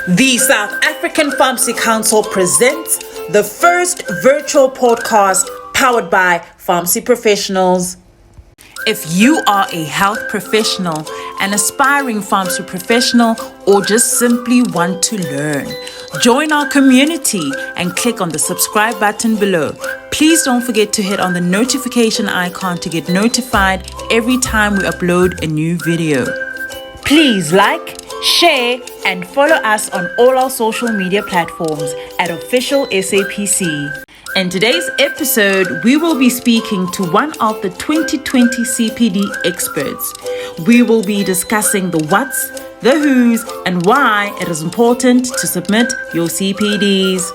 The South African Pharmacy Council presents the first virtual podcast powered by pharmacy professionals. If you are a health professional, an aspiring pharmacy professional, or just simply want to learn, join our community and click on the subscribe button below. Please don't forget to hit on the notification icon to get notified every time we upload a new video. Please like, share, and follow us on all our social media platforms at Official SAPC. In today's episode, we will be speaking to one of the 2020 CPD experts. We will be discussing the what's, the who's, and why it is important to submit your CPDs.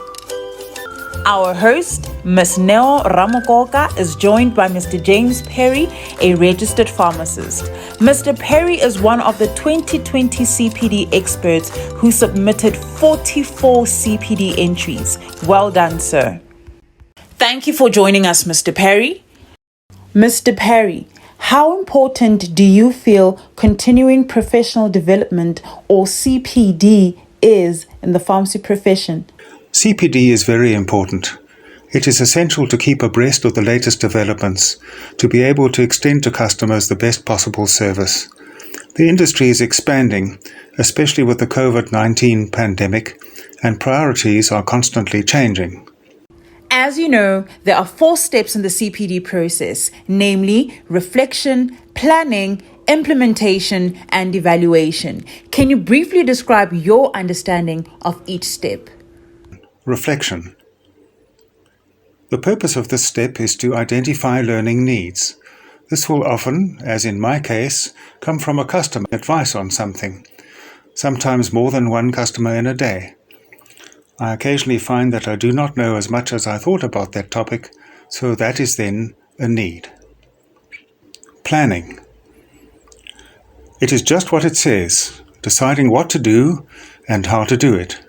Our host, Ms. Neo Ramokoka, is joined by Mr. James Parry, a registered pharmacist. Mr. Parry is one of the 2020 CPD experts who submitted 44 CPD entries. Well done, sir. Thank you for joining us, Mr. Parry. Mr. Parry, how important do you feel continuing professional development or CPD is in the pharmacy profession? CPD is very important. It is essential to keep abreast of the latest developments, to be able to extend to customers the best possible service. The industry is expanding, especially with the COVID-19 pandemic, and priorities are constantly changing. As you know, there are 4 steps in the CPD process, namely reflection, planning, implementation, and evaluation. Can you briefly describe your understanding of each step? Reflection. The purpose of this step is to identify learning needs. This will often, as in my case, come from a customer advice on something, sometimes more than one customer in a day. I occasionally find that I do not know as much as I thought about that topic, so that is then a need. Planning. It is just what it says, deciding what to do and how to do it.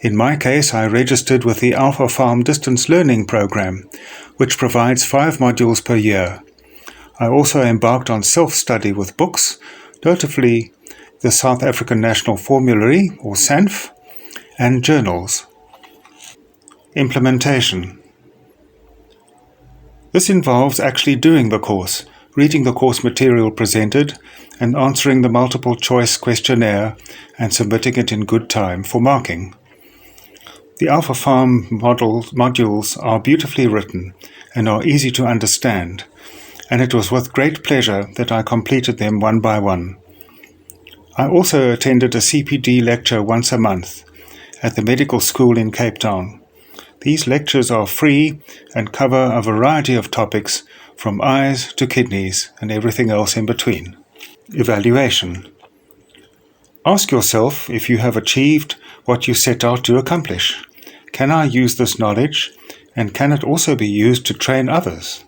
In my case, I registered with the Alpha Farm Distance Learning Program, which provides 5 modules per year. I also embarked on self-study with books, notably the South African National Formulary, or SANF, and journals. Implementation. This involves actually doing the course, reading the course material presented, and answering the multiple choice questionnaire and submitting it in good time for marking. The Alpha Farm modules are beautifully written and are easy to understand, and it was with great pleasure that I completed them one by one. I also attended a CPD lecture once a month at the medical school in Cape Town. These lectures are free and cover a variety of topics from eyes to kidneys and everything else in between. Evaluation. Ask yourself if you have achieved what you set out to accomplish. Can I use this knowledge, and can it also be used to train others?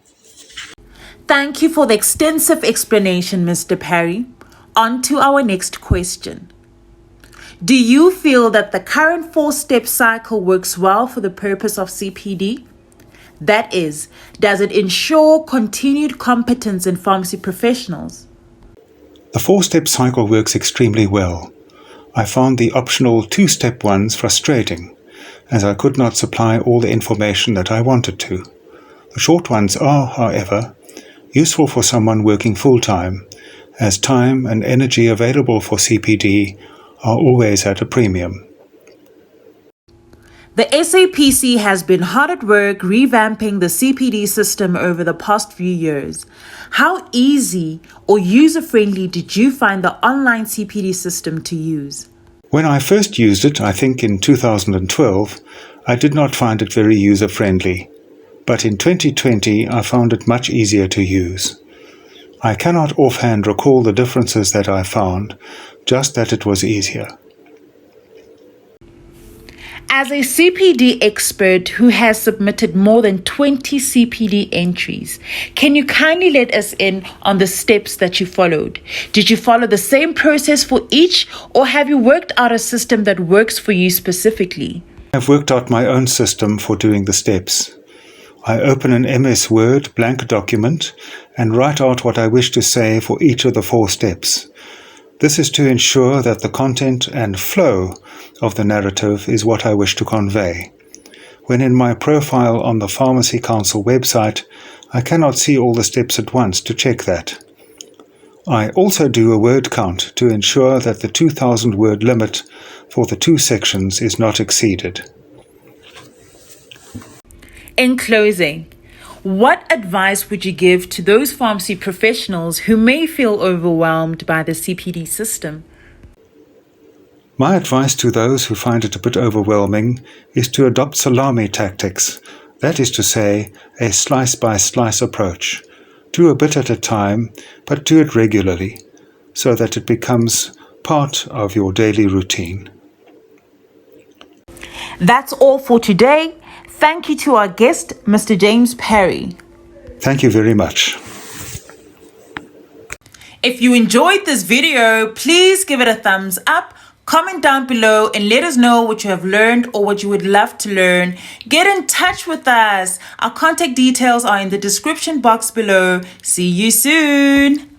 Thank you for the extensive explanation, Mr. Parry. On to our next question. Do you feel that the current 4-step cycle works well for the purpose of CPD? That is, does it ensure continued competence in pharmacy professionals? The 4-step cycle works extremely well. I found the optional 2-step ones frustrating, as I could not supply all the information that I wanted to. The short ones are, however, useful for someone working full-time, as time and energy available for CPD are always at a premium. The SAPC has been hard at work revamping the CPD system over the past few years. How easy or user-friendly did you find the online CPD system to use? When I first used it, I think in 2012, I did not find it very user-friendly, but in 2020 I found it much easier to use. I cannot offhand recall the differences that I found, just that it was easier. As a CPD expert who has submitted more than 20 CPD entries, can you kindly let us in on the steps that you followed? Did you follow the same process for each, or have you worked out a system that works for you specifically? I've worked out my own system for doing the steps. I open an MS Word blank document and write out what I wish to say for each of the 4 steps. This is to ensure that the content and flow of the narrative is what I wish to convey. When in my profile on the Pharmacy Council website, I cannot see all the steps at once to check that. I also do a word count to ensure that the 2,000 word limit for the 2 sections is not exceeded. In closing, what advice would you give to those pharmacy professionals who may feel overwhelmed by the CPD system? My advice to those who find it a bit overwhelming is to adopt salami tactics, that is to say, a slice-by-slice approach. Do a bit at a time, but do it regularly, so that it becomes part of your daily routine. That's all for today. Thank you to our guest, Mr. James Parry. Thank you very much. If you enjoyed this video, please give it a thumbs up, comment down below and let us know what you have learned or what you would love to learn. Get in touch with us. Our contact details are in the description box below. See you soon.